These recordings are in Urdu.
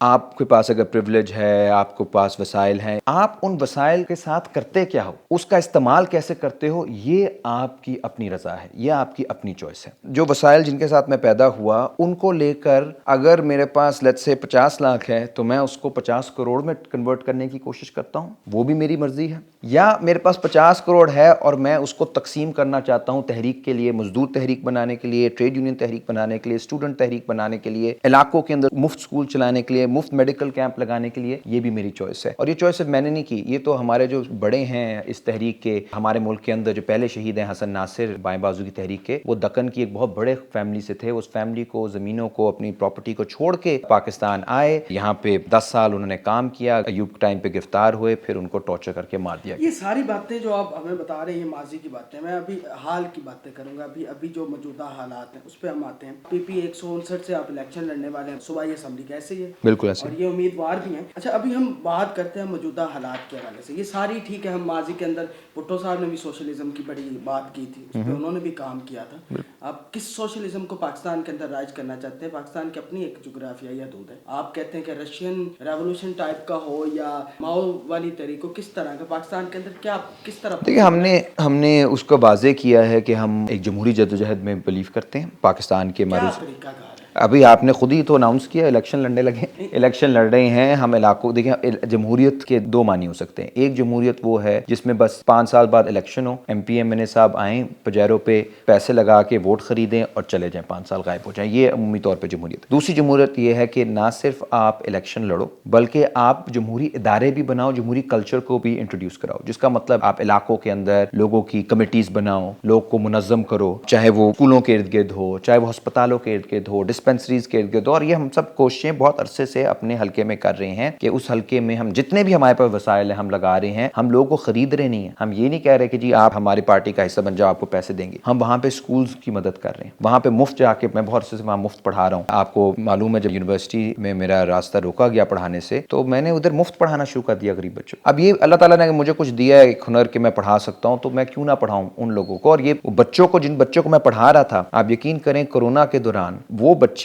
آپ کے پاس اگر پریولیج ہے, آپ کے پاس وسائل ہیں, آپ ان وسائل کے ساتھ کرتے کیا ہو, اس کا استعمال کیسے کرتے ہو, یہ آپ کی اپنی رضا ہے, یہ آپ کی اپنی چوائس ہے. جو وسائل جن کے ساتھ میں پیدا ہوا ان کو لے کر اگر میرے پاس لیٹس سے 50 لاکھ ہے تو میں اس کو 50 کروڑ میں کنورٹ کرنے کی کوشش کرتا ہوں, وہ بھی میری مرضی ہے. یا میرے پاس 50 کروڑ ہے اور میں اس کو تقسیم کرنا چاہتا ہوں تحریک کے لیے, مزدور تحریک بنانے کے لیے, ٹریڈ یونین تحریک بنانے کے لیے, اسٹوڈنٹ تحریک بنانے کے لیے, علاقوں کے اندر مفت اسکول چلانے کے لیے, مفت میڈیکل کیمپ لگانے کے لیے, یہ بھی میری چوائس ہے. اور یہ چوائس میں نے نہیں کی, یہ تو ہمارے جو بڑے ہیں اس تحریک کے, ہمارے ملک کے اندر جو پہلے شہید ہیں حسن ناصر بائیں بازو کی تحریک کے, وہ دکن کی ایک بہت بڑے فیملی سے تھے. اس فیملی کو, زمینوں کو, اپنی پراپرٹی کو چھوڑ کے پاکستان آئے, یہاں پہ 10 سال انہوں نے کام کیا, ایوب ٹائم پہ گرفتار ہوئے, پھر ان کو ٹارچر کر کے مار دیا. یہ ساری باتیں جو آپ ہمیں بتا رہے ہیں ماضی کی باتیں, میں ابھی حال کی باتیں کروں گا. ابھی جو موجودہ حالات ہیں اس پہ ہم آتے ہیں. پی پی 159 سے آپ الیکشن لڑنے والے ہیں, صوبائی اسمبلی کا ایسے ہی ہے, بالکل ایسے, اور یہ امیدوار بھی ہیں. اچھا, ابھی ہم بات کرتے ہیں موجودہ حالات کے حوالے سے. یہ ساری ٹھیک ہے, ہم ماضی کے اندر بھٹو صاحب نے بھی سوشلزم کی بڑی بات کی تھی, اس پہ انہوں نے بھی کام کیا تھا. آپ کس سوشلزم کو پاکستان کے اندر رائج کرنا چاہتے ہیں؟ پاکستان کی اپنی ایک جغرافیائی حدود ہے. آپ کہتے ہیں کہ رشین ریولوشن ٹائپ کا ہو یا ماؤ والی طریق ہو, کس طرح کا پاکستان کے اندر کیا کس طرح؟ دیکھیے, ہم نے اس کو واضح کیا ہے کہ ہم ایک جمہوری جدوجہد میں بلیو کرتے ہیں. پاکستان کے کیا طریقہ کار ہے؟ ابھی آپ نے خود ہی تو اناؤنس کیا الیکشن لڑنے لگے, الیکشن لڑ رہے ہیں ہم علاقوں. دیکھیں, جمہوریت کے دو معنی ہو سکتے ہیں. ایک جمہوریت وہ ہے جس میں بس 5 سال بعد الیکشن ہو, ایم پی ایم این اے صاحب آئیں, پجیروں پہ پیسے لگا کے ووٹ خریدیں اور چلے جائیں, 5 سال غائب ہو جائیں, یہ عمومی طور پہ جمہوریت. دوسری جمہوریت یہ ہے کہ نہ صرف آپ الیکشن لڑو بلکہ آپ جمہوری ادارے بھی بناؤ, جمہوری کلچر کو بھی انٹروڈیوس کراؤ, جس کا مطلب آپ علاقوں کے اندر لوگوں کی کمیٹیز بناؤ, لوگ کو منظم کرو, چاہے وہ اسکولوں کے ارد گرد ہو, چاہے وہ ہسپتالوں کے ارد گرد ہو, ڈسپنسریز کے ارد گرد ہو. اور یہ ہم سب کوششیں بہت عرصے سے اپنے حلقے میں کر رہے ہیں کہ اس حلقے میں ہم جتنے بھی ہمارے پاس وسائل ہیں ہم لگا رہے ہیں. ہم لوگوں کو خرید رہے نہیں ہیں, ہم یہ نہیں کہہ رہے کہ جی آپ ہماری پارٹی کا حصہ بن جاؤ, آپ کو پیسے دیں گے. ہم وہاں پہ اسکولز کی مدد کر رہے ہیں, وہاں پہ مفت جا کے, میں بہت عرصے سے وہاں مفت پڑھا رہا ہوں. آپ کو معلوم ہے جب یونیورسٹی میں میرا راستہ روکا گیا پڑھانے سے تو میں نے ادھر مفت پڑھانا شروع کر دیا غریب بچوں. اب یہ اللہ تعالیٰ نے مجھے کچھ دیا ہے ایک ہنر کہ میں پڑھا سکتا ہوں, تو میں کیوں نہ پڑھاؤں ان لوگوں کو. اور یہ بچوں کو, جن بچوں کو میں پڑھا رہا تھا, آپ یقین کریں کورونا کے دوران وہ بچے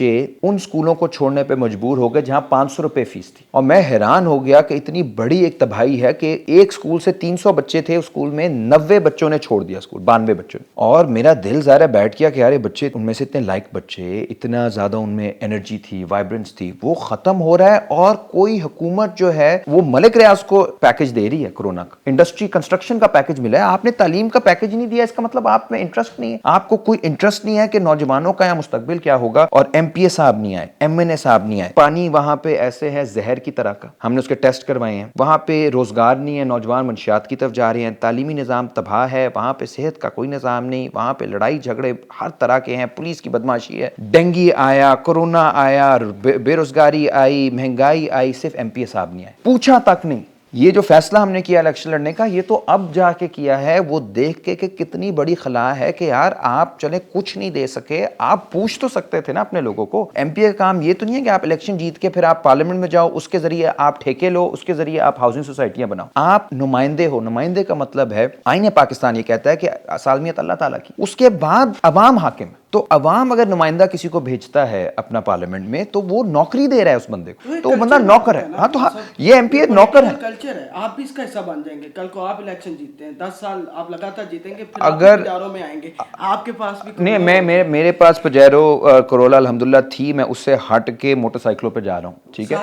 ان اسکولوں کو چھوڑنے پہ مجبور ہو گئے جہاں 500 روپے فیس تھی. اور میں حیران ہو گیا کہ اتنی بڑی ایک تباہی ہے کہ ایک اسکول سے 300 بچے تھے, اس اسکول میں 90 بچوں نے چھوڑ دیا اسکول, 92 بچوں نے. اور میرا دل ظاہر بیٹھ گیا کہ یار یہ بچے, ان میں سے اتنے لائق بچے, اتنا زیادہ ان میں انرجی تھی, وائبرنس تھی, وہ ختم ہو رہا ہے. اور کوئی حکومت جو ہے وہ ملک ریاض کو پیکج دے رہی ہے کورونا کا, انڈسٹری کنسٹرکشن کا پیکج ملا ہے, آپ نے تعلیم کا پیکج نہیں دیا. اس کا مطلب آپ میں انٹرسٹ نہیں ہے, آپ کو کوئی انٹرسٹ نہیں ہے کہ نوجوانوں کا یا مستقبل کیا ہوگا. اور ایم پی اے صاحب نہیں آئے, ایم این اے صاحب نہیں آئے. پانی وہاں پہ ایسے ہے زہر کی طرح کا, ہم نے اس کے ٹیسٹ کروائے ہیں. وہاں پہ روزگار نہیں ہے, نوجوان منشیات کی طرف جا رہے ہیں. تعلیمی نظام تباہ ہے, وہاں پہ صحت کا کوئی نظام نہیں, وہاں پہ لڑائی جھگڑے ہر طرح کے ہیں, پولیس کی بدماشی ہے, ڈینگی آیا, کورونا آیا, بے روزگاری آئی, مہنگائی آئی, صرف ایم پی اے صاحب نہیں آئے, پوچھا تک نہیں. یہ جو فیصلہ ہم نے کیا الیکشن لڑنے کا, یہ تو اب جا کے کیا ہے, وہ دیکھ کے کہ کتنی بڑی خلا ہے کہ یار آپ چلے کچھ نہیں دے سکے, آپ پوچھ تو سکتے تھے نا اپنے لوگوں کو. ایم پی اے کا کام یہ تو نہیں ہے کہ آپ الیکشن جیت کے پھر آپ پارلیمنٹ میں جاؤ, اس کے ذریعے آپ ٹھیکے لو, اس کے ذریعے آپ ہاؤسنگ سوسائٹیاں بناؤ. آپ نمائندے ہو. نمائندے کا مطلب ہے, آئین پاکستان یہ کہتا ہے کہ سالمیت اللہ تعالیٰ کی, اس کے بعد عوام حاکم. تو عوام اگر نمائندہ کسی کو بھیجتا ہے اپنا پارلیمنٹ میں تو وہ نوکری دے رہا ہے اس بندے کو, تو وہ بندہ نوکر ہے. ہاں, تو ہاں, یہ ایم پی اے نوکر ہے. کلچر ہے, آپ بھی اس کا حصہ بن جائیں گے. کل کو آپ الیکشن جیتتے ہیں, 10 سال آپ لگاتار جیتیں گے, پھر اگر اداروں میں آئیں گے, آپ کے پاس بھی نہیں, میرے پاس پجیرو کرولا الحمدللہ تھی, میں اس سے ہٹ کے موٹر سائیکلوں پہ جا رہا ہوں. ٹھیک ہے,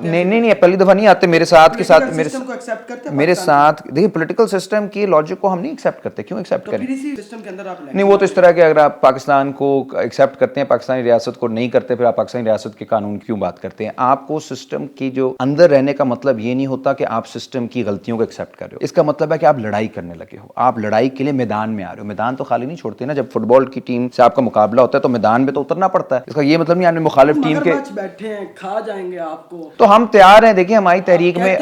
نہیں پہلی دفعہ نہیں آتے میرے ساتھ کے ساتھ, میرے ساتھ. دیکھیں پولیٹیکل سسٹم کی لاجک کو ہم نہیں ایکسیپٹ کرتے. کیوں ایکسیپٹ کریں؟ نہیں, وہ تو اس طرح کہ اگر آپ پاکستان کو ایکسیپٹ کرتے ہیں, پاکستانی ریاست کو نہیں کرتے, پھر آپ پاکستانی ریاست کے قانون کیوں بات کرتے ہیں؟ آپ کو سسٹم کی جو اندر رہنے کا مطلب یہ نہیں ہوتا کہ آپ سسٹم کی غلطیوں کو ایکسیپٹ کر رہے ہو. اس کا مطلب ہے کہ آپ لڑائی کرنے لگے ہو, آپ لڑائی کے لیے میدان میں آ رہے ہو. میدان تو خالی نہیں چھوڑتے نا, جب فٹ بال کی ٹیم سے آپ کا مقابلہ ہوتا ہے تو میدان میں تو اترنا پڑتا ہے. اس کا یہ مطلب نہیں آپ نے مخالف ٹیم کے بیٹھے ہیں کھا جائیں گے آپ کو, تو ہم تیار ہیں. دیکھیں ہماری تحریک میں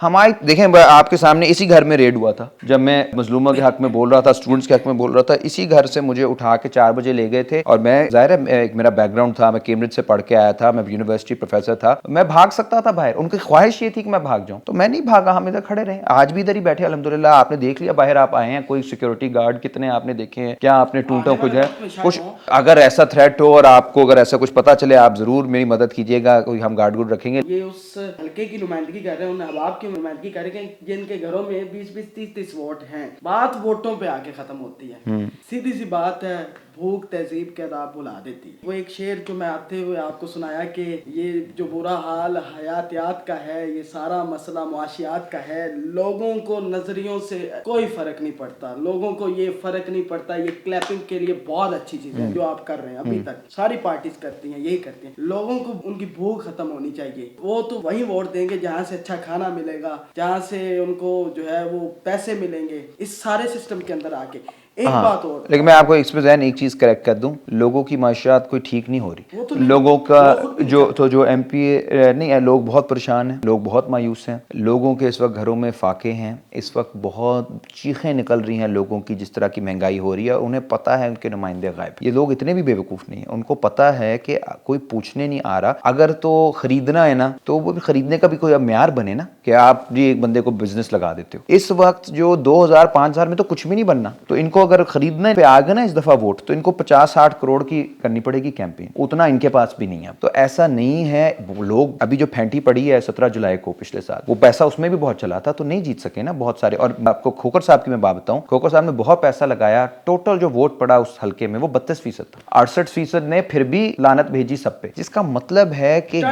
ہماری دیکھیں آپ کے سامنے اسی گھر میں ریڈ ہوا تھا جب میں مظلومہ کے حق میں بول رہا تھا, اسٹوڈنٹس کے حق میں بول رہا تھا. اسی گھر سے مجھے اٹھا کے 4 بجے لے گئے تھے اور میں ظاہر ہے ایک میرا بیک گراؤنڈ تھا, میں کیمبرج سے پڑھ کے آیا تھا, میں یونیورسٹی پروفیسر تھا, میں بھاگ سکتا تھا باہر, ان کی خواہش یہ تھی کہ میں بھاگ جاؤں, تو میں نہیں بھاگا, ہم ادھر کھڑے رہے. آج بھی ادھر ہی بیٹھے الحمدللہ. آپ نے دیکھ لیا باہر آپ آئے ہیں, کوئی سیکورٹی گارڈ کتنے آپ نے دیکھے ہیں, کیا آپ نے ٹوٹا کچھ ہے کچھ. اگر ایسا تھریٹ ہو اور آپ کو اگر ایسا کچھ پتا چلے آپ ضرور میری مدد کیجیے گا, کوئی ہم گارڈ گوڈ رکھیں گے. یہ اس حلقے کی نمائندگی کر رہے ہیں, ان احباب کی نمائندگی کر رہے ہیں جن کے گھروں میں 20-30 ووٹ ہیں. بات ووٹوں پہ آ کے ختم ہوتی ہے. سیدھی سی بات ہے, بھوک تہذیب کے عذاب بھلا دیتی. وہ ایک شعر جو میں آتے ہوئے آپ کو سنایا کہ یہ جو برا حال حیاتیات کا ہے, یہ سارا مسئلہ معاشیات کا ہے. لوگوں کو نظریوں سے کوئی فرق نہیں پڑتا, لوگوں کو یہ فرق نہیں پڑتا. یہ کلیپنگ کے لیے بہت اچھی چیز ہے جو آپ کر رہے ہیں, ابھی تک ساری پارٹیز کرتی ہیں, یہی کرتی ہیں. لوگوں کو ان کی بھوک ختم ہونی چاہیے. وہ تو وہی ووٹ دیں گے جہاں سے اچھا کھانا ملے گا, جہاں سے ان کو جو ہے وہ پیسے ملیں گے. اس سارے سسٹم کے اندر آ کے ایک بات اور, لیکن میں آپ کو اس پہ ذہن ایک چیز کریکٹ کر دوں, لوگوں کی معاشیات کوئی ٹھیک نہیں ہو رہی. لوگوں کا جو ایم پی نہیں ہے, لوگ بہت پریشان ہیں, لوگ بہت مایوس ہیں. لوگوں کے اس وقت گھروں میں فاقے ہیں, اس وقت بہت چیخیں نکل رہی ہیں لوگوں کی, جس طرح کی مہنگائی ہو رہی ہے. انہیں پتہ ہے ان کے نمائندے غائب. یہ لوگ اتنے بھی بے وقوف نہیں ہیں, ان کو پتہ ہے کہ کوئی پوچھنے نہیں آ رہا. اگر تو خریدنا ہے نا تو وہ بھی خریدنے کا بھی کوئی اب معیار بنے نا, کہ آپ جی ایک بندے کو بزنس لگا دیتے ہو. اس وقت جو 2000-5000 میں تو کچھ بھی نہیں بننا, تو ان کو اگر خریدنے پہ آ گئے نا اس دفعہ ووٹ, تو ان کو 50-60 کروڑ کی کرنی پڑے گی کیمپین. اتنا ان کے پاس بھی نہیں ہے. تو ایسا نہیں ہے, لوگ ابھی جو پھینٹی پڑی ہے 17 جولائی کو پچھلے سال, وہ پیسہ اس میں بھی بہت چلا تھا, تو نہیں جیت سکے نا بہت سارے. اور آپ کو کھوکھر صاحب کی میں بات بتاؤں, کھوکھر صاحب نے بہت پیسہ لگایا, ٹوٹل جو ووٹ پڑا اس حلقے میں وہ 32% تھا. 68% نے پھر بھی لعنت بھیجی سب پہ, جس کا مطلب ہے کہ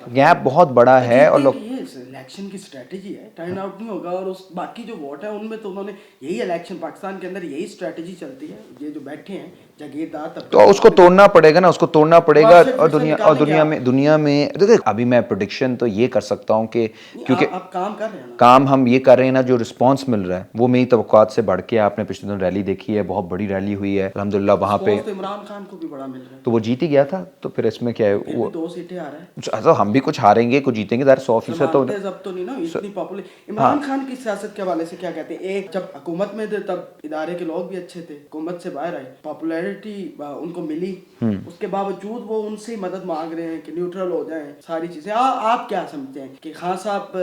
گیپ بہت بڑا ہے. اور لوگ الیکشن کی اسٹریٹجی ہے, ٹرن آؤٹ نہیں ہوگا. اور اس باقی جو ووٹ ہے ان میں تو انہوں نے یہی الیکشن پاکستان کے اندر یہی اسٹریٹجی چلتی ہے. یہ جو بیٹھے ہیں جاگیردار طبقے, تو اس کو توڑنا پڑے گا نا, اس کو توڑنا پڑے گا. اور دنیا میں دیکھیں, ابھی میں پریڈکشن تو یہ کر سکتا ہوں کہ کیونکہ آپ کام کر رہے ہیں, کام ہم یہ کر رہے ہیں نا, جو رسپانس مل رہا ہے وہ میری توقعات سے بڑھ کے. آپ نے پچھلے دن ریلی دیکھی ہے, بہت بڑی ریلی ہوئی ہے الحمدللہ وہاں پہ. عمران خان کو بھی بڑا مل رہا ہے, تو وہ جیت ہی گیا تھا, تو پھر اس میں کیا ہے, وہ 2 سیٹیں آ رہا ہے. ہم بھی کچھ ہاریں گے, کچھ جیتیں گے, ظاہر 100% تو نہیں نا اتنی پاپولر. عمران خان کی سیاست کے حوالے سے کیا کہتے ہیں, ایک جب حکومت میں تھے تب ادارے کے لوگ بھی اچھے تھے, حکومت سے باہر آئے, پاپولیرٹی ان کو ملی, اس کے باوجود وہ ان سے مدد مانگ رہے ہیں کہ نیوٹرل ہو جائیں ساری چیزیں. آپ کیا سمجھتے ہیں کہ خان صاحب,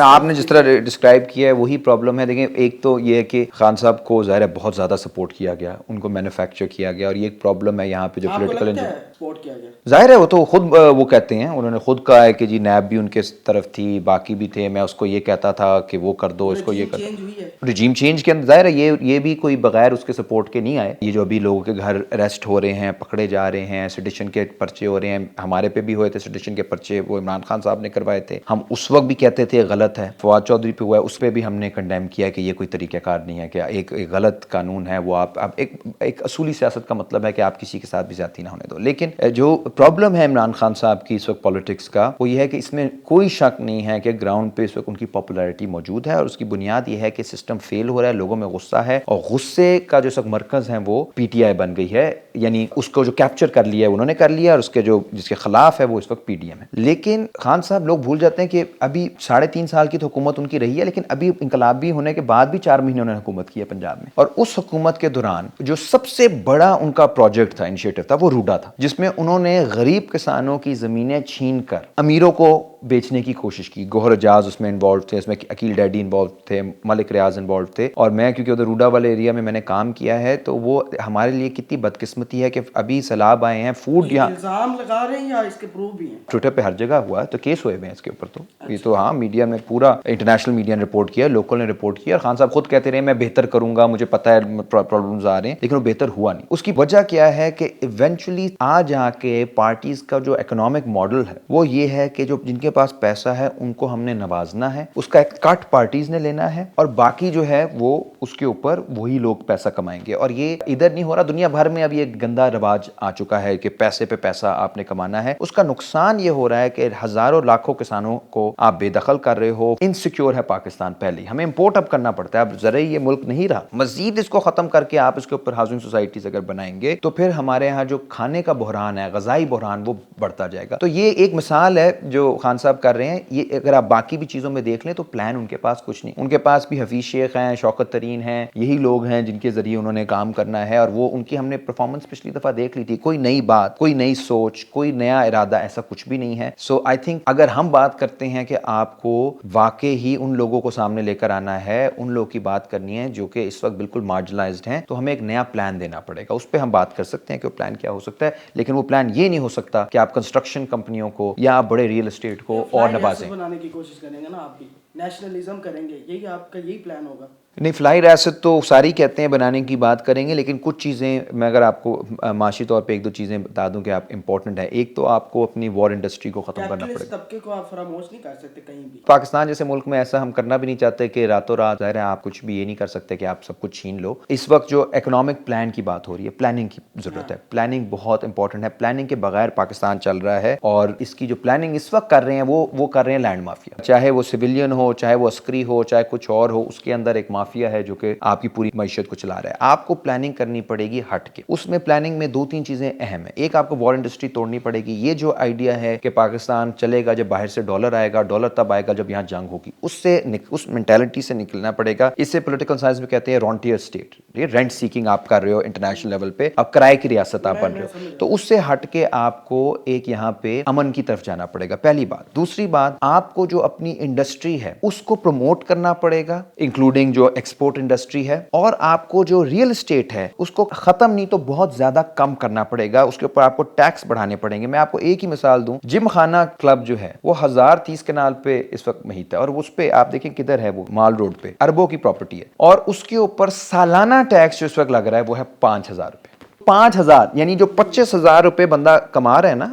آپ نے جس طرح ڈسکرائب کیا ہے وہی پرابلم ہے. دیکھیں, ایک تو یہ ہے کہ خان صاحب کو ظاہر ہے بہت زیادہ سپورٹ کیا گیا, ان کو مینوفیکچر کیا گیا, اور یہ ایک پرابلم ہے یہاں پہ جو پولیٹیکل سپورٹ کیا گیا. ظاہر ہے وہ تو خود وہ کہتے ہیں, انہوں نے خود کہا ہے کہ جی نیب بھی ان کے طرف تھی, باقی بھی تھے, میں اس کو یہ کہتا تھا کہ وہ کر دو, اس کو یہ کر دو. رجیم چینج کے اندر ظاہر ہے یہ بھی کوئی بغیر اس کے سپورٹ کے نہیں آئے. یہ جو ابھی لوگوں کے گھر اریسٹ ہو رہے ہیں, پکڑے جا رہے ہیں, سیڈیشن کے پرچے ہو رہے ہیں, ہمارے پہ بھی ہوئے تھے سیڈیشن کے پرچے, وہ عمران خان صاحب نے کروائے تھے. ہم اس وقت بھی کہتے تھے غلط ہے. فواد چودھری پہ ہوا ہے, اس پہ بھی ہم نے کنڈیم کیا کہ یہ کوئی طریقہ کار نہیں ہے, کہ ایک غلط قانون ہے وہ. آپ ایک اصولی سیاست کا مطلب ہے کہ آپ کسی کے ساتھ بھی زیادتی نہ ہونے دو. لیکن جو پرابلم ہے عمران خان صاحب کی اس وقت پالیٹکس کا, وہ یہ ہے کہ اس میں کوئی شک نہیں ہے کہ گراؤنڈ پہ اس وقت ان کی پاپولیرٹی موجود ہے, اور اس کی بنیاد یہ ہے کہ سسٹم فیل ہو رہا ہے, لوگوں میں غصہ ہے, اور غصے کا جو اس وقت مرکز ہے وہ پی ٹی آئی بن گئی ہے. یعنی اس کو جو کیپچر کر لیا ہے انہوں نے کر لیا, اور اس کے جو جس کے خلاف ہے وہ اس وقت پی ڈی ایم ہے. لیکن خان صاحب لوگ بھول جاتے ہیں کہ ابھی 3.5 سال کی تو حکومت ان کی رہی ہے, لیکن ابھی انقلابی ہونے کے بعد بھی 4 مہینے انہوں نے حکومت کی ہے پنجاب میں. اور اس حکومت کے دوران جو سب سے بڑا ان کا پروجیکٹ تھا, انیشیٹو تھا, وہ روڈا تھا, جس میں انہوں نے غریب کسانوں کی زمینیں چھین کر امیروں کو بیچنے کی کوشش کی. گوہر اجاز اس میں انوالو تھے, اس میں عقیل ڈیڈی انوالو تھے, ملک ریاض انوالو تھے. اور میں کیونکہ ادھر روڈا والے ایریا میں نے کام کیا ہے, تو وہ ہمارے لیے کتنی بدقسمتی ہے کہ ابھی سیلاب آئے ہیں, فوڈ یہاں الزام لگا رہے ہیں یا اس کے پروف بھی ہیں, ٹویٹر پہ ہر جگہ ہوا ہے, تو کیس ہوئے ہیں اس کے اوپر. تو یہ تو ہاں میڈیا میں پورا انٹرنیشنل میڈیا نے رپورٹ کیا, لوکل نے رپورٹ کیا, اور خان صاحب خود کہتے رہے میں بہتر کروں گا, مجھے پتہ ہے پرابلمز آ رہے ہیں, لیکن وہ بہتر ہوا نہیں. اس کی وجہ کیا ہے کہ ایونچولی آ جا کے پارٹیز کا جو اکنامک ماڈل ہے وہ یہ ہے کہ جو جن کے پاس پیسہ ہے ان کو ہم نے نوازنا ہے, اس کا ایک کٹ پارٹیز نے لینا ہے, اور باقی جو ہے وہ اس کے اوپر وہی لوگ پیسہ کمائیں گے. اور یہ ادھر نہیں ہو رہا, دنیا بھر میں اب یہ گندا رواج آ چکا ہے کہ پیسے پہ پیسہ آپ نے کمانا ہے. اس کا نقصان یہ ہو رہا ہے کہ ہزاروں لاکھوں کسانوں کو آپ بے دخل کر رہے ہو. انسیکیور ہے پاکستان پہلے, ہمیں امپورٹ اب کرنا پڑتا ہے, اب زرعی یہ ملک نہیں رہا. مزید اس کو ختم کر کے آپ اس کے اوپر ہاؤسنگ سوسائٹیز اگر بنائیں گے تو پھر ہمارے ہاں جو کھانے کا بحران ہے, غذائی بحران, وہ بڑھتا جائے گا. تو یہ ایک مثال ہے جو خان عمران صاحب کر رہے ہیں یہ اگر آپ باقی بھی چیزوں میں دیکھ لیں تو پلان ان کے پاس کچھ نہیں. ان کے پاس بھی حفیظ شیخ ہیں, شوکت ترین ہیں, یہی لوگ ہیں جن کے ذریعے انہوں نے کام کرنا ہے, اور وہ ان کی ہم نے پرفارمنس پچھلی دفعہ دیکھ لی تھی. کوئی نئی بات, کوئی نئی سوچ, کوئی نیا ارادہ ایسا کچھ بھی نہیں ہے. سو آئی تھنک اگر ہم بات کرتے ہیں کہ آپ کو واقع ہی ان لوگوں کو سامنے لے کر آنا ہے, ان لوگوں کی بات کرنی ہے جو کہ اس وقت بالکل مارجنلائزڈ ہیں, تو ہمیں ایک نیا پلان دینا پڑے گا. اس پہ ہم بات کر سکتے ہیں کہ وہ پلان کیا ہو سکتا ہے, لیکن وہ پلان یہ نہیں ہو سکتا کہ آپ کنسٹرکشن کمپنیوں کو یا آپ بڑے ریئل اسٹیٹ کو اور نوازیں. بنانے کی کوشش کریں گے نا آپ بھی, نیشنلزم کریں گے, یہی آپ کا یہی پلان ہوگا. نہیں, فلائی ریاست تو ساری کہتے ہیں بنانے کی بات کریں گے, لیکن کچھ چیزیں میں اگر آپ کو معاشی طور پہ ایک دو چیزیں بتا دوں کہ آپ امپورٹنٹ ہے. ایک تو آپ کو اپنی وار انڈسٹری کو ختم کرنا پڑے گا. طبقے کو آپ فراموش نہیں کر سکتے کہیں بھی. پاکستان جیسے ملک میں ایسا ہم کرنا بھی نہیں چاہتے کہ راتوں رات, ظاہر ہے آپ کچھ بھی یہ نہیں کر سکتے کہ آپ سب کچھ چھین لو. اس وقت جو اکنامک پلان کی بات ہو رہی ہے, پلاننگ کی ضرورت ہے. پلاننگ بہت امپورٹنٹ ہے. پلاننگ کے بغیر پاکستان چل رہا ہے, اور اس کی جو پلاننگ اس وقت کر رہے ہیں وہ کر رہے ہیں لینڈ مافیا. چاہے وہ سویلین ہو, چاہے وہ عسکری ہو, چاہے کچھ اور ہو, اس کے اندر ایک مافیا ہے جو کہ آپ کی پوری معیشت کو چلا رہا ہے. آپ کو پلاننگ کرنی پڑے گی ہٹ کے. اس میں پلاننگ میں دو تین چیزیں اہم ہیں. ایک, آپ کو وار انڈسٹری توڑنی پڑے گی. یہ جو آئیڈیا ہے کہ پاکستان چلے گا جب باہر سے ڈالر آئے گا, ڈالر تب آئے گا جب یہاں جنگ ہوگی, اس مینٹیلٹی سے نکلنا پڑے گا. اسے پولیٹیکل سائنس میں کہتے ہیں رونٹیئر اسٹیٹ. یہ رینٹ سیکنگ آپ کر رہے ہو انٹرنیشنل لیول پہ, اب کرائے کی ریاست آپ بن رہے ہو, تو اس سے ہٹ کے آپ کو ایک یہاں پہ امن کی طرف جانا پڑے گا, پہلی بات. دوسری بات, آپ کو جو اپنی انڈسٹری ہے اس کو پروموٹ کرنا پڑے گا, انکلوڈنگ جو ایکسپورٹ انڈسٹری ہے, اور آپ کو جو ریئل اسٹیٹ ہے اس کو ختم نہیں تو بہت زیادہ کم کرنا پڑے گا. اس کے اوپر آپ کو ٹیکس بڑھانے پڑیں گے. میں آپ کو ایک ہی مثال دوں, جم خانہ کلب جو ہے وہ 1030 کنال پہ اس وقت محیط ہے, اور اس پہ آپ دیکھیں کدھر ہے, وہ مال روڈ پہ اربوں کی پراپرٹی ہے, اور اس کے اوپر سالانہ ٹیکس جو اس وقت لگ رہا ہے وہ ہے 5000 روپے. 5000 یعنی جو 25,000 روپے بندہ کما رہا ہے نا,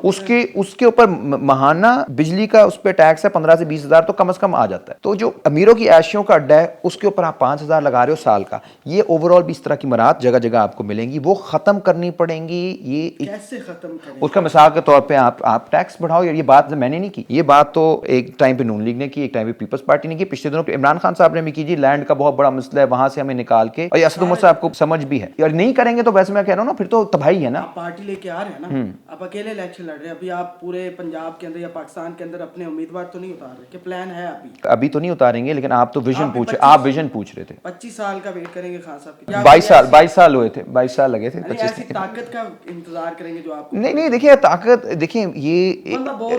اس کے اوپر ماہانہ بجلی کا اس پہ ٹیکس ہے 15 سے 20,000 تو کم از کم آ جاتا ہے. تو جو امیروں کی عیشیوں کا اڈا ہے اس کے اوپر آپ 5,000 لگا رہے ہو سال کا. یہ اوور آل بھی اس طرح کی مرات جگہ جگہ آپ کو ملیں گی, وہ ختم کرنی پڑیں گی. یہ کیسے ختم کریں؟ اس کا مثال کے طور پہ آپ ٹیکس بڑھاؤ. یہ بات میں نے نہیں کی, یہ بات تو ایک ٹائم پہ نون لیگ نے کی, ایک ٹائم پہ پیپلز پارٹی نے کی, پچھلے دنوں پہ عمران خان صاحب نے بھی کی. جی لینڈ کا بہت بڑا مسئلہ ہے, وہاں سے ہمیں نکال کے, اور یہ اسد عمر صاحب کو سمجھ بھی ہے, اور نہیں کریں گے تو ویسے میں کہہ رہا ہوں نا پھر تو تباہی ہے نا. آپ پارٹی لے کے آ رہے ہیں نا, آپ اکیلے الیکشن لڑ رہے ہیں. ابھی آپ پورے پنجاب کے اندر یا پاکستان کے اندر اپنے امیدوار تو نہیں اتار رہے, کہ پلان ہے ابھی تو نہیں اتاریں گے, لیکن آپ تو ویژن پوچھ رہے تھے. 25 سال کا ویٹ کریں گے خان صاحب, 22 سال ہوئے تھے, 22 سال لگے تھے. ایسی طاقت کا انتظار کریں گے جو آپ نہیں دیکھیں طاقت, دیکھیں یہ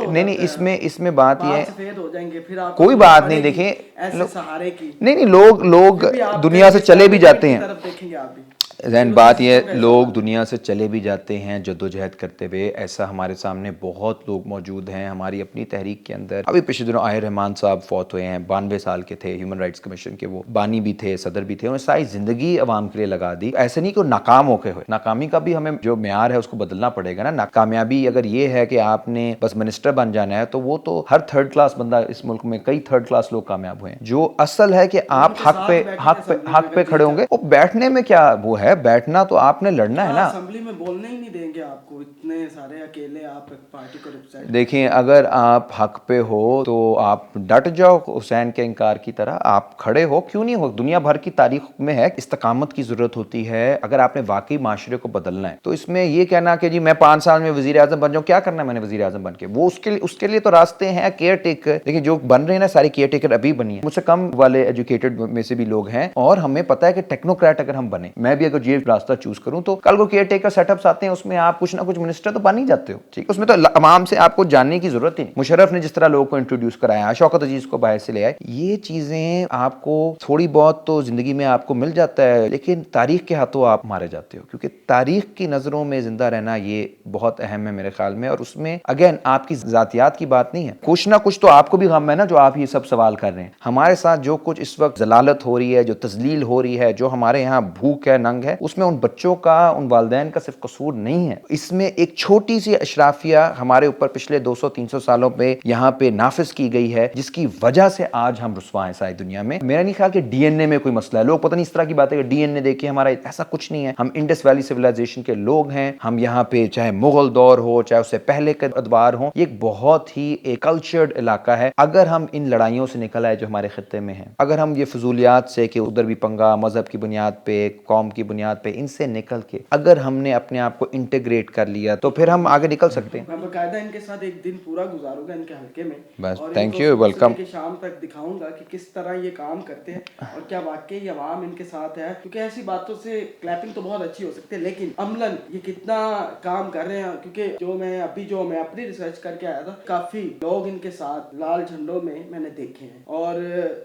نہیں, اس میں بات یہ ہے, سفید ہو جائیں گے پھر آپ, کوئی بات نہیں. دیکھیں ایسے سہارے کی نہیں, لوگ دنیا سے چلے بھی جاتے ہیں. دیکھیں گے آپ بھی ذہن بات یہ ہے, لوگ دنیا سے چلے بھی جاتے ہیں جدوجہد کرتے ہوئے. ایسا ہمارے سامنے بہت لوگ موجود ہیں ہماری اپنی تحریک کے اندر. ابھی پچھلے دنوں آہر رحمان صاحب فوت ہوئے ہیں, 92 سال کے تھے, ہیومن رائٹس کمیشن کے وہ بانی بھی تھے, صدر بھی تھے. انہوں نے ساری زندگی عوام کے لیے لگا دی. ایسے نہیں کہ وہ ناکام ہو کے ہوئے. ناکامی کا بھی ہمیں جو معیار ہے اس کو بدلنا پڑے گا نا. کامیابی اگر یہ ہے کہ آپ نے بس منسٹر بن جانا ہے, تو وہ تو ہر تھرڈ کلاس بندہ, اس ملک میں کئی تھرڈ کلاس لوگ کامیاب ہوئے ہیں. جو اصل ہے کہ آپ حق پہ کھڑے ہوں گے. وہ بیٹھنے میں کیا وہ ہے, بیٹھنا تو آپ نے لڑنا ہے نا. اسمبلی میں بولنے ہی نہیں دیں گے آپ کو, اتنے سارے اکیلے آپ پارٹی کو ریپرزینٹ. دیکھیں اگر آپ حق پہ ہو تو آپ ڈٹ جاؤ, حسین کے انکار کی طرح آپ کھڑے ہو. کیوں نہیں ہو, دنیا بھر کی تاریخ میں ہے, استقامت کی ضرورت ہوتی ہے. اگر آپ نے واقعی معاشرے کو بدلنا ہے تو اس میں یہ کہنا کہ جی میں 5 سال میں وزیر اعظم بن جاؤں, کیا کرنا ہے میں نے وزیر اعظم بن کے, وہ اس کے لیے تو راستے ہیں کیئر ٹیکر. دیکھیں جو بن رہے ہیں نا ساری کیئر ٹیکر ابھی بنی ہے. مجھ سے کم والے ایجوکیٹڈ میں سے بھی لوگ ہیں, اور ہمیں پتہ ہے کہ ٹیکنوکریٹ اگر ہم بنے, میں بھی اگر یہ راستہ چوز کروں تو کل کو کیئر ٹیکر سیٹ اپس آتے ہیں, اس میں آپ کچھ نہ کچھ منسٹر تو بن ہی جاتے ہو. ٹھیک, اس میں تو عوام سے آپ کو جاننے کی ضرورت ہی نہیں. مشرف نے جس طرح لوگوں کو انٹروڈیوس کرایا, شوکت عزیز کو باہر سے لے آئے, یہ چیزیں آپ کو تھوڑی بہت تو زندگی میں آپ کو مل جاتا ہے, لیکن تاریخ کے ہاتھوں آپ مارے جاتے ہو. کیونکہ تاریخ کی نظروں میں زندہ رہنا یہ بہت اہم ہے میرے خیال میں, اور اس میں اگین آپ کی ذاتیات کی بات نہیں ہے. کچھ نہ کچھ تو آپ کو بھی غم ہے نا, جو آپ یہ سب سوال کر رہے ہیں. ہمارے ساتھ جو کچھ اس وقت ذلالت ہو رہی ہے, جو تذلیل ہو رہی ہے, جو ہمارے یہاں بھوک ہے, ننگ ہے, اس میں ان بچوں کا, ان والدین کا صرف قصور نہیں ہے. اس میں ایک چھوٹی سی اشرافیہ ہمارے اوپر پچھلے 200-300 سالوں پہ یہاں پہ نافذ کی گئی ہے, جس کی وجہ سے آج ہم رسوا ہیں ساری دنیا میں. میرا نہیں خیال کہ ڈی این اے میں کوئی مسئلہ ہے. لوگ پتہ نہیں اس طرح کی بات ہے کہ ڈی این اے دیکھیں ہمارا, ایسا کچھ نہیں ہے. ہم انڈس ویلی سویلائزیشن کے لوگ ہیں. ہم یہاں پہ چاہے مغل دور ہو, چاہے اس سے پہلے کے ادوار ہوں, یہ ایک بہت ہی ایک کلچرڈ علاقہ ہے. اگر ہم ان لڑائیوں سے نکل آئے جو ہمارے خطے میں ہیں, اگر ہم یہ فضولیات سے کہ ادھر بھی پنگا, مذہب کی بنیاد پہ, قوم کی بنیاد پہ ان سے نکل کے اگر ہم نے اپنے آپ کو انٹیگریٹ کر لیا تو پھر ہم آگے نکل سکتے ہیں. میں باقاعدہ ان کے ساتھ ایک دن پورا گزاروں گا ان کے حلقے میں, بس اور تھینک یو, ویلکم. کہ شام تک دکھاؤں گا کہ کس طرح یہ کام کرتے ہیں اور کیا واقعی عوام ان کے ساتھ ہے, کیونکہ ایسی باتوں سے کلیپنگ تو بہت اچھی ہو سکتی ہے لیکن عملاً یہ کتنا کام کر رہے ہیں. کیونکہ جو میں اپنی ریسرچ کر کے آیا تھا, کافی لوگ ان کے ساتھ لال جھنڈوں میں نے دیکھے ہیں اور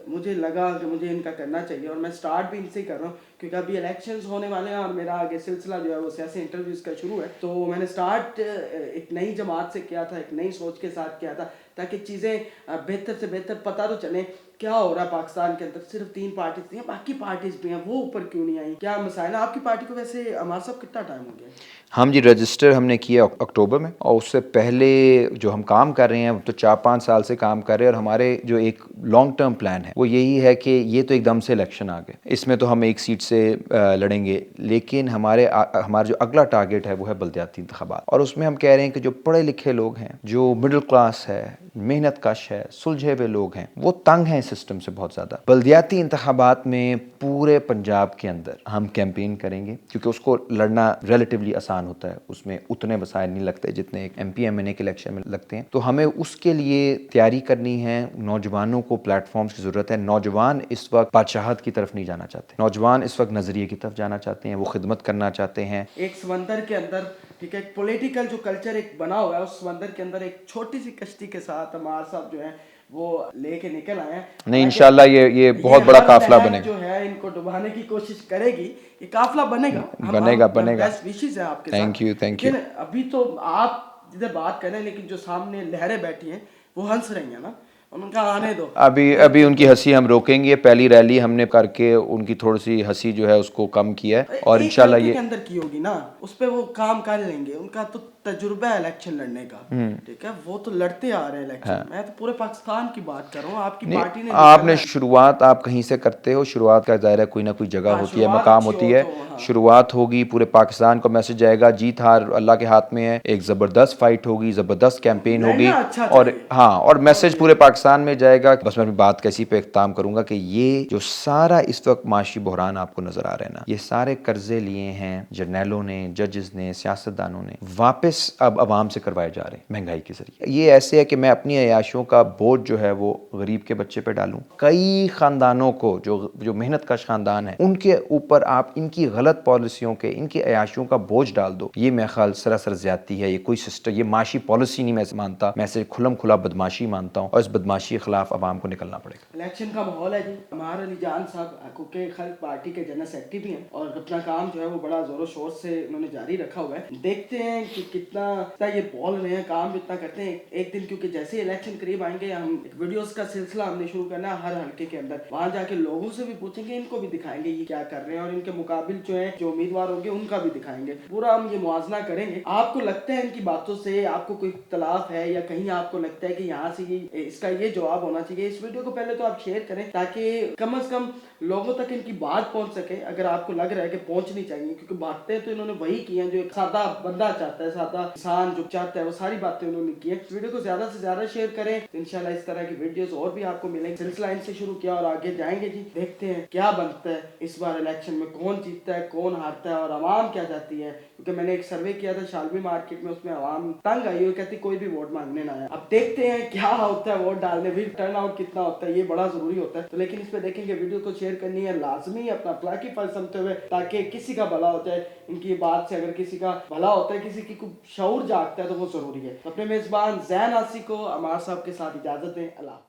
مجھے لگا کہ مجھے ان کا کرنا چاہیے, اور میں سٹارٹ بھی ان سے ہی کر رہا ہوں کیونکہ ابھی الیکشنز ہونے والے ہیں اور میرا آگے سلسلہ جو ہے وہ سیاسی انٹرویوز کا شروع ہے. تو میں نے سٹارٹ ایک نئی جماعت سے کیا تھا, ایک نئی سوچ کے ساتھ کیا تھا, تاکہ چیزیں بہتر سے بہتر پتہ تو چلیں کیا ہو رہا ہے پاکستان کے اندر. صرف 3 پارٹیز نہیں ہیں, باقی پارٹیز بھی ہیں, وہ اوپر کیوں نہیں آئیں, کیا مسائل ہیں آپ کی پارٹی کو. ویسے ہمارا صاحب کتنا ٹائم ہو گیا؟ ہم جی رجسٹر ہم نے کیا اکتوبر میں, اور اس سے پہلے جو ہم کام کر رہے ہیں تو 4-5 سال سے کام کر رہے ہیں, اور ہمارے جو ایک لانگ ٹرم پلان ہے وہ یہی ہے کہ یہ تو ایک دم سے الیکشن آ گئے, اس میں تو ہم ایک سیٹ سے لڑیں گے, لیکن ہمارا جو اگلا ٹارگیٹ ہے وہ ہے بلدیاتی انتخابات. اور اس میں ہم کہہ رہے ہیں کہ جو پڑھے لکھے لوگ ہیں, جو مڈل کلاس ہے, محنت کش ہے, سلجھے ہوئے لوگ ہیں, وہ تنگ ہیں سسٹم سے بہت زیادہ. بلدیاتی انتخابات میں پورے پنجاب کے اندر ہم کیمپین کریں گے, کیونکہ اس کو لڑنا ریلیٹیولی آسان ہوتا ہے, اس میں اتنے مسائل نہیں لگتے جتنے ایک ایم پی ایم این اے کے الیکشن میں لگتے ہیں. تو ہمیں اس کے لیے تیاری کرنی ہے. نوجوانوں کو پلیٹ فارمز کی ضرورت ہے. نوجوان اس وقت بادشاہت کی طرف نہیں جانا چاہتے, نوجوان اس وقت نظریے کی طرف جانا چاہتے ہیں, وہ خدمت کرنا چاہتے ہیں. ایک سمندر کے اندر, ٹھیک ہے, ایک پولیٹیکل جو کلچر ایک بنا ہوا ہے, اس سمندر کے اندر ایک چھوٹی سی کشتی کے ساتھ عمار صاحب جو ہیں وہ لے کے نکل آئے ہیں. نہیں انشاءاللہ یہ بہت بڑا قافلہ بنے گا, جو ہے ان کو ڈبانے کی کوشش کرے گی, یہ قافلہ بنے گا. بنے گا. بیسٹ وشز ہیں آپ کے ساتھ. Thank you. ابھی تو آپ جدھر بات کریں, لیکن جو سامنے لہریں بیٹھی ہیں وہ ہنس رہی ہیں نا, ان کا آنے دو. ابھی ان کی ہنسی ہم روکیں گے. پہلی ریلی ہم نے کر کے ان کی تھوڑی سی ہنسی جو ہے اس کو کم کیا ہے, اور انشاءاللہ یہ کے اندر کی ہوگی نا, اس پہ وہ کام کر لیں گے. ان کا تو تجربہ ہے الیکشن لڑنے کا, ٹھیک ہے, وہ تو لڑتے آ رہے ہیں الیکشن. میں تو پورے پاکستان کی بات کر رہا ہوں. آپ کی پارٹی نے آپ نے شروعات آپ کہیں سے کرتے ہو, شروعات کا ظاہر ہے کوئی نہ کوئی جگہ ہوتی ہے, مقام ہوتی ہے, شروعات ہوگی, پورے پاکستان کو میسج جائے گا, جیت ہار اللہ کے ہاتھ میں ہے. ایک زبردست فائٹ ہوگی, زبردست کیمپین ہوگی, اور ہاں, اور میسج پورے پاکستان میں جائے گا. بس میں اپنی بات کیسی پہ اختتام کروں گا کہ یہ جو سارا اس وقت معاشی بحران آپ کو نظر آ رہا ہے نا, یہ سارے قرضے لیے ہیں جرنیلوں نے, ججز نے, سیاستدانوں نے, واپس اب عوام سے کروائے جا رہے ہیں مہنگائی کے ذریعے. یہ ایسے ہے کہ میں اپنی عیاشیوں کا بوجھ جو ہے وہ غریب کے بچے پہ ڈالوں. کئی خاندانوں کو جو محنت کش خاندان ہیں ان کے اوپر آپ ان کی غلط پالیسیوں کے, ان کی عیاشیوں کا بوجھ ڈال دو, یہ میرے خیال سراسر زیادتی ہے. یہ کوئی سسٹم, یہ معاشی پالیسی نہیں میں مانتا, میں اسے کھلم کھلا بدماشی مانتا ہوں, اور اس بدماشی کے خلاف عوام کو نکلنا پڑے گا. الیکشن کا ماحول ہے جی. عمار علی جان صاحب حقوق خلق پارٹی کے جنرل سیکرٹری بھی ہیں, اور اپنا کام جو ہے وہ بڑا زور و شور سے انہوں نے جاری رکھا ہوا ہے. دیکھتے ہیں کہ کتنا یہ بول رہے ہیں, کام اتنا کرتے ہیں. ایک دن کیونکہ جیسے الیکشن قریب آئیں گے, ہم ویڈیوز کا سلسلہ ہم نے شروع کرنا ہے ہر حلقے کے اندر. وہاں جا کے لوگوں سے بھی پوچھیں گے, ان کو بھی دکھائیں گے یہ کیا کر رہے ہیں, اور ان کے مقابل جو ہیں جو امیدوار ہوں گے ان کا بھی دکھائیں گے. پورا ہم یہ موازنہ کریں گے. آپ کو لگتا ہے ان کی باتوں سے آپ کو کوئی اختلاف ہے, یا کہیں آپ کو لگتا ہے کہ یہاں سے اس کا یہ جواب ہونا چاہیے, اس ویڈیو کو پہلے تو آپ شیئر کریں تاکہ کم از کم لوگوں تک ان کی بات پہنچ سکے. اگر آپ کو لگ رہا ہے کہ پہنچنی چاہیے, کیونکہ باتیں تو انہوں نے وہی کی ہیں جو ایک سادہ بندہ چاہتا ہے, سادہ انسان جو چاہتا ہے, وہ ساری باتیں انہوں نے کی ہیں. اس ویڈیو کو زیادہ سے زیادہ شیئر کریں, انشاءاللہ اس طرح کی ویڈیوز اور بھی آپ کو ملیں گے. سلسلہ ان سے شروع کیا اور آگے جائیں گے جی. دیکھتے ہیں کیا بنتا ہے اس بار الیکشن میں, کون جیتتا ہے, کون ہارتا ہے, اور عوام کیا چاہتی ہے. کیونکہ میں نے ایک سروے کیا تھا شالمی مارکیٹ میں, اس میں عوام تنگ آئی ہوئی, کہتی کوئی بھی ووٹ مانگنے نہ آیا. اب دیکھتے ہیں کیا ہوتا ہے ووٹ ڈالنے, بھی ٹرن آؤٹ کتنا ہوتا ہے, یہ بڑا ضروری ہوتا ہے. تو لیکن اس پہ دیکھیں گے, ویڈیو کو شیئر کرنی ہے لازمی, اپنا اخلاقی فرض سمجھتے ہوئے, تاکہ کسی کا بھلا ہو جائے. ان کی بات سے اگر کسی کا بھلا ہوتا ہے, کسی کی شعور جاگتا ہے, تو وہ ضروری ہے. اپنے میزبان زین آسی کو عمار صاحب کے ساتھ اجازت دیں. اللہ.